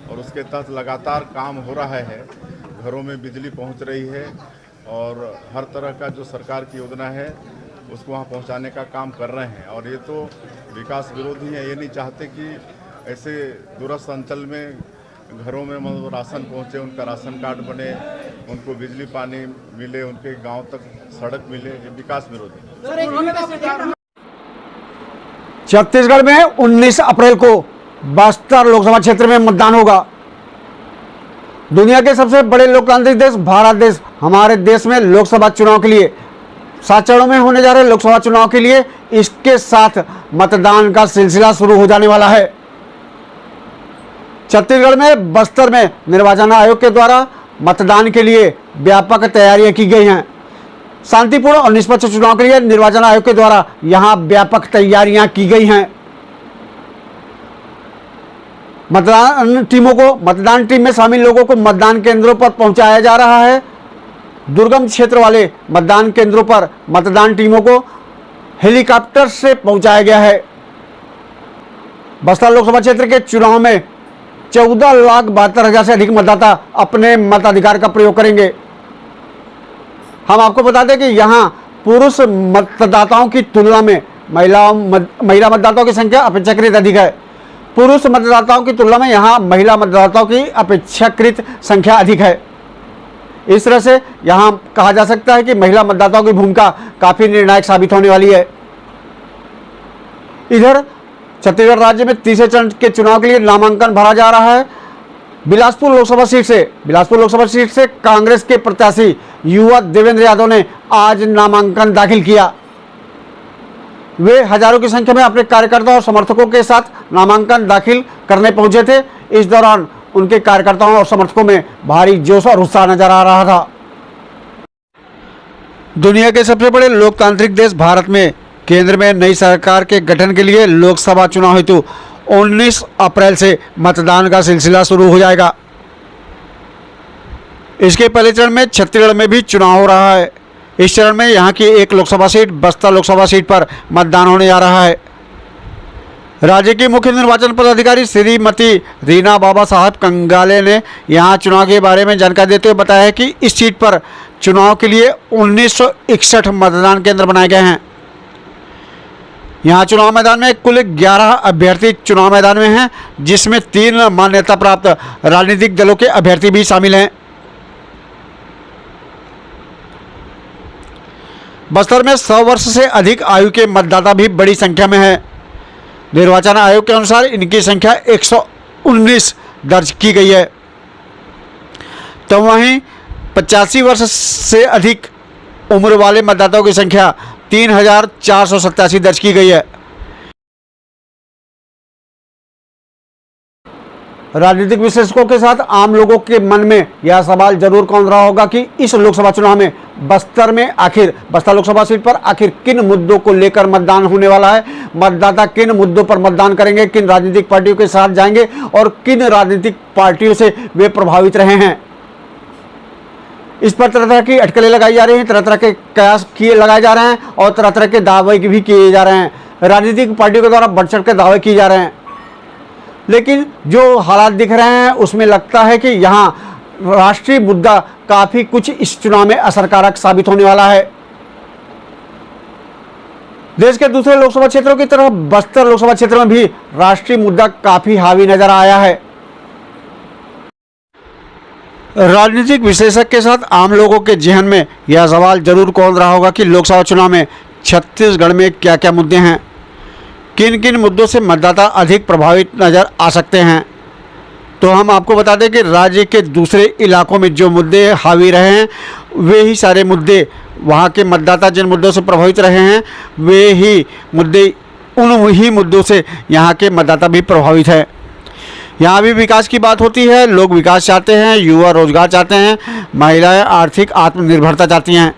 और उसके तहत लगातार काम हो रहा है। घरों में बिजली पहुंच रही है और हर तरह का जो सरकार की योजना है उसको वहां पहुंचाने का काम कर रहे हैं। और ये तो विकास विरोधी है, ये नहीं चाहते कि ऐसे दूरस्थ अंचल में घरों में मतलब राशन पहुंचे, उनका राशन कार्ड बने, उनको बिजली पानी मिले, उनके गांव तक सड़क मिले। ये विकास विरोधी। छत्तीसगढ़ में 19 अप्रैल को बस्तर लोकसभा क्षेत्र में मतदान होगा। दुनिया के सबसे बड़े लोकतांत्रिक देश भारत देश, हमारे देश में लोकसभा चुनाव के लिए 7 चरणों में होने जा रहे लोकसभा चुनाव के लिए इसके साथ मतदान का सिलसिला शुरू हो जाने वाला है। छत्तीसगढ़ में बस्तर में निर्वाचन आयोग के द्वारा मतदान के लिए व्यापक तैयारियां की गई हैं। शांतिपूर्ण और निष्पक्ष चुनाव के लिए निर्वाचन आयोग के द्वारा यहां व्यापक तैयारियां की गई हैं। मतदान टीम में शामिल लोगों को मतदान केंद्रों पर पहुंचाया जा रहा है। दुर्गम क्षेत्र वाले मतदान केंद्रों पर मतदान टीमों को हेलीकॉप्टर से पहुंचाया गया है। बस्तर लोकसभा क्षेत्र के चुनाव में 14,72,000 से अधिक मतदाता अपने मताधिकार का प्रयोग करेंगे। हम आपको बता दें कि यहां पुरुष मतदाताओं की तुलना में महिला मतदाताओं की संख्या अपेक्षाकृत अधिक है। पुरुष मतदाताओं की तुलना में यहां महिला मतदाताओं की अपेक्षाकृत संख्या अधिक है। इस तरह से यहां कहा जा सकता है कि महिला मतदाताओं की भूमिका काफी निर्णायक साबित होने वाली है। इधर छत्तीसगढ़ राज्य में तीसरे चरण के चुनाव के लिए नामांकन भरा जा रहा है। बिलासपुर लोकसभा सीट से कांग्रेस के प्रत्याशी युवा देवेंद्र यादव ने आज नामांकन दाखिल किया। वे हजारों की संख्या में अपने कार्यकर्ताओं और समर्थकों के साथ नामांकन दाखिल करने पहुंचे थे। इस दौरान उनके कार्यकर्ताओं और समर्थकों में भारी जोश और उत्साह नजर आ रहा था। दुनिया के सबसे बड़े लोकतांत्रिक देश भारत में केंद्र में नई सरकार के गठन के लिए लोकसभा चुनाव हेतु 19 अप्रैल से मतदान का सिलसिला शुरू हो जाएगा। इसके पहले चरण में छत्तीसगढ़ में भी चुनाव हो रहा है। इस चरण में यहां की एक लोकसभा सीट बस्तर लोकसभा सीट पर मतदान होने जा रहा है। राज्य की मुख्य निर्वाचन पदाधिकारी श्रीमती रीना बाबा साहब कंगाले ने यहां चुनाव के बारे में जानकारी देते हुए बताया है कि इस सीट पर चुनाव के लिए 1961 मतदान केंद्र बनाए गए हैं। यहां चुनाव मैदान में कुल 11 अभ्यर्थी चुनाव मैदान में हैं, जिसमें 3 मान्यता प्राप्त राजनीतिक दलों के अभ्यर्थी भी शामिल हैं। बस्तर में 100 वर्ष से अधिक आयु के मतदाता भी बड़ी संख्या में है। निर्वाचन आयोग के अनुसार इनकी संख्या 119 दर्ज की गई है। तो वहीं 85 वर्ष से अधिक उम्र वाले मतदाताओं की संख्या 3,487 दर्ज की गई है। राजनीतिक विश्लेषकों के साथ आम लोगों के मन में यह सवाल जरूर कौंध रहा होगा कि इस लोकसभा चुनाव में बस्तर लोकसभा सीट पर आखिर किन मुद्दों को लेकर मतदान होने वाला है। मतदाता किन मुद्दों पर मतदान करेंगे, किन राजनीतिक पार्टियों के साथ जाएंगे और किन राजनीतिक पार्टियों से वे प्रभावित रहे हैं। इस पर तरह तरह की अटकलें लगाई जा रही हैं, तरह तरह के कयास लगाए जा रहे हैं और तरह तरह के दावे भी किए जा रहे हैं। राजनीतिक पार्टियों के द्वारा बढ़ चढ़ के दावे किए जा रहे हैं। लेकिन जो हालात दिख रहे हैं उसमें लगता है कि यहाँ राष्ट्रीय मुद्दा काफी कुछ इस चुनाव में असरकारक साबित होने वाला है। देश के दूसरे लोकसभा क्षेत्रों की तरह बस्तर लोकसभा क्षेत्र में भी राष्ट्रीय मुद्दा काफी हावी नजर आया है। राजनीतिक विश्लेषक के साथ आम लोगों के जहन में यह सवाल जरूर कौन रहा होगा कि लोकसभा चुनाव में छत्तीसगढ़ में क्या क्या मुद्दे हैं, किन किन मुद्दों से मतदाता अधिक प्रभावित नजर आ सकते हैं। तो हम आपको बता दें कि राज्य के दूसरे इलाकों में जो मुद्दे हावी रहे हैं वे ही सारे मुद्दे वहाँ के मतदाता जिन मुद्दों से प्रभावित रहे हैं वे ही मुद्दे उन ही मुद्दों से यहाँ के मतदाता भी प्रभावित है। यहाँ भी विकास की बात होती है, लोग विकास चाहते हैं, युवा रोजगार चाहते हैं, महिलाएं आर्थिक आत्मनिर्भरता चाहती हैं।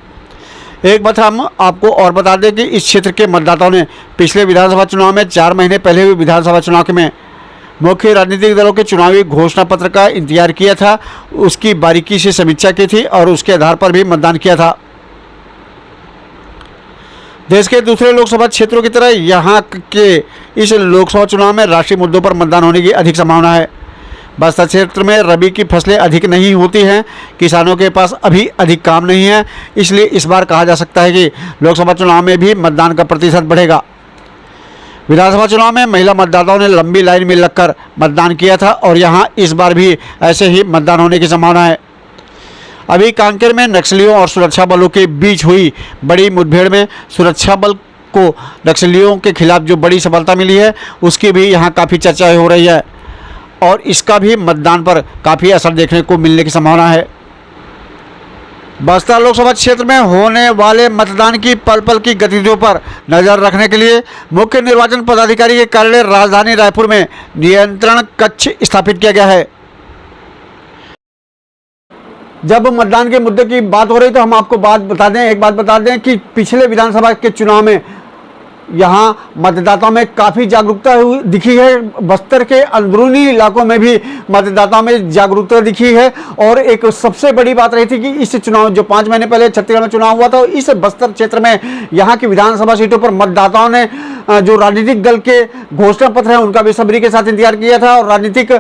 एक बात हम आपको और बता दें कि इस क्षेत्र के मतदाताओं ने पिछले विधानसभा चुनाव में 4 महीने पहले हुए विधानसभा चुनाव में मुख्य राजनीतिक दलों के चुनावी घोषणा पत्र का इंतजार किया था, उसकी बारीकी से समीक्षा की थी और उसके आधार पर भी मतदान किया था। देश के दूसरे लोकसभा क्षेत्रों की तरह यहाँ के इस लोकसभा चुनाव में राष्ट्रीय मुद्दों पर मतदान होने की अधिक संभावना है। बस्तर क्षेत्र में रबी की फसलें अधिक नहीं होती हैं, किसानों के पास अभी अधिक काम नहीं है, इसलिए इस बार कहा जा सकता है कि लोकसभा चुनाव में भी मतदान का प्रतिशत बढ़ेगा। विधानसभा चुनाव में महिला मतदाताओं ने लंबी लाइन में लगकर मतदान किया था और यहाँ इस बार भी ऐसे ही मतदान होने की संभावना है। अभी कांकेर में नक्सलियों और सुरक्षा बलों के बीच हुई बड़ी मुठभेड़ में सुरक्षा बल को नक्सलियों के खिलाफ जो बड़ी सफलता मिली है उसकी भी यहाँ काफ़ी चर्चा हो रही है और इसका भी मतदान पर काफ़ी असर देखने को मिलने की संभावना है। बस्तर लोकसभा क्षेत्र में होने वाले मतदान की पल पल की गतिविधियों पर नजर रखने के लिए मुख्य निर्वाचन पदाधिकारी के कार्यालय राजधानी रायपुर में नियंत्रण कक्ष स्थापित किया गया है। जब मतदान के मुद्दे की बात हो रही तो हम आपको एक बात बता दें कि पिछले विधानसभा के चुनाव में यहाँ मतदाताओं में काफ़ी जागरूकता दिखी है। बस्तर के अंदरूनी इलाकों में भी मतदाताओं में जागरूकता दिखी है और एक सबसे बड़ी बात रही थी कि इस चुनाव जो 5 महीने पहले छत्तीसगढ़ में चुनाव हुआ था इस बस्तर क्षेत्र में यहाँ की विधानसभा सीटों पर मतदाताओं ने जो राजनीतिक दल के घोषणा पत्र हैं उनका बेसब्री के साथ इंतजार किया था और राजनीतिक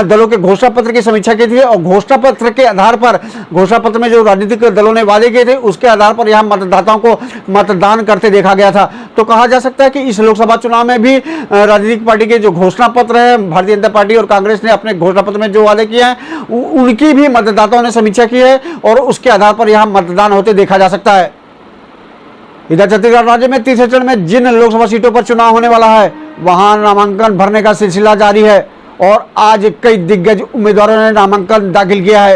दलों के घोषणा पत्र की समीक्षा की थी और घोषणा पत्र के आधार पर घोषणा पत्र में जो राजनीतिक दलों ने वादे किए थे उसके आधार पर यहाँ मतदाताओं को मतदान करते देखा गया था। तो कहा जा सकता है कि इस लोकसभा चुनाव में भी राजनीतिक पार्टी के जो घोषणा पत्र है भारतीय जनता पार्टी और कांग्रेस ने अपने घोषणा पत्र में जो वादे किए हैं उनकी भी मतदाताओं ने समीक्षा की है और उसके आधार पर यहाँ मतदान होते देखा जा सकता है। इधर छत्तीसगढ़ राज्य में तीसरे चरण में जिन लोकसभा सीटों पर चुनाव होने वाला है वहां नामांकन भरने का सिलसिला जारी है और आज कई दिग्गज उम्मीदवारों ने नामांकन दाखिल किया है।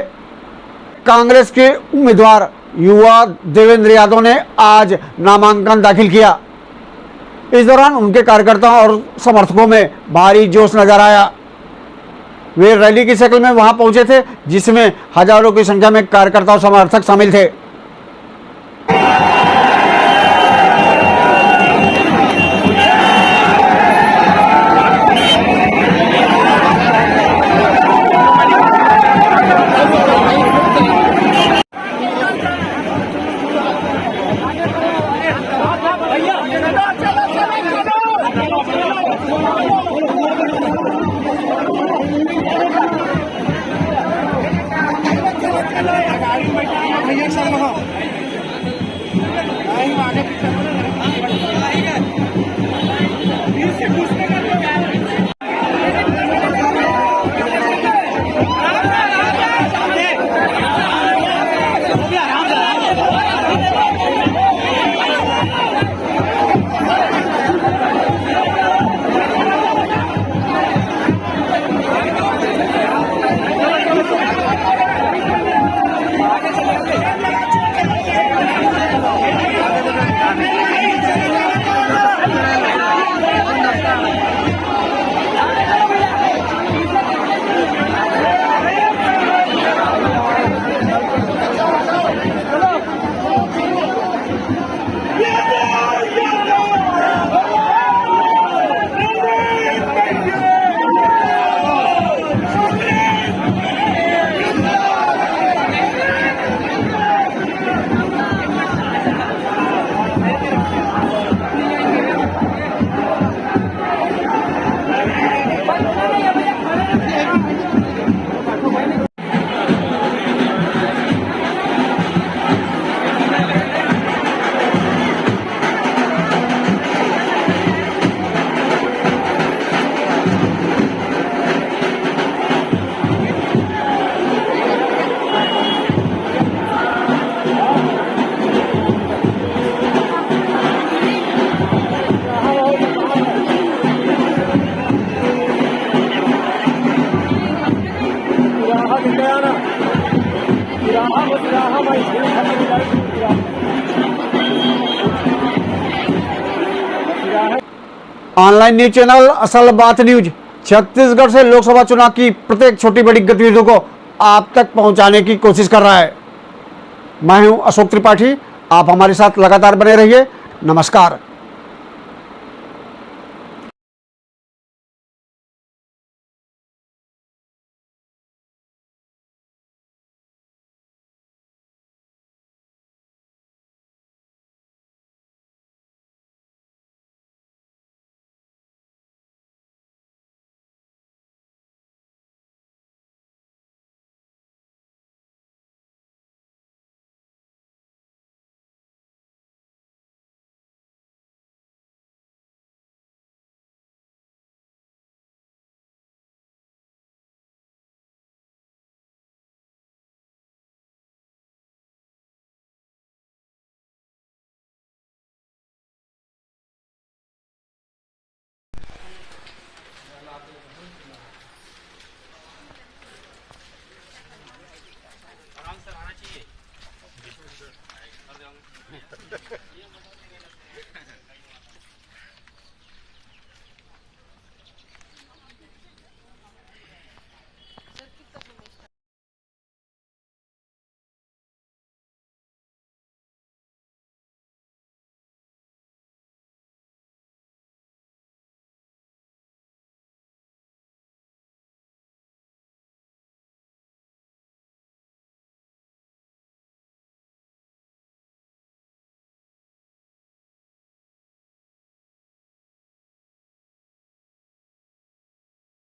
कांग्रेस के उम्मीदवार युवा देवेंद्र यादव ने आज नामांकन दाखिल किया। इस दौरान उनके कार्यकर्ताओं और समर्थकों में भारी जोश नजर आया। वे रैली की शक्ल में वहां पहुंचे थे जिसमें हजारों की संख्या में कार्यकर्ता और समर्थक शामिल थे। ऑनलाइन न्यूज चैनल असल बात न्यूज छत्तीसगढ़ से लोकसभा चुनाव की प्रत्येक छोटी बड़ी गतिविधियों को आप तक पहुंचाने की कोशिश कर रहा है। मैं हूं अशोक त्रिपाठी, आप हमारे साथ लगातार बने रहिए। नमस्कार। आराम से आना चाहिए।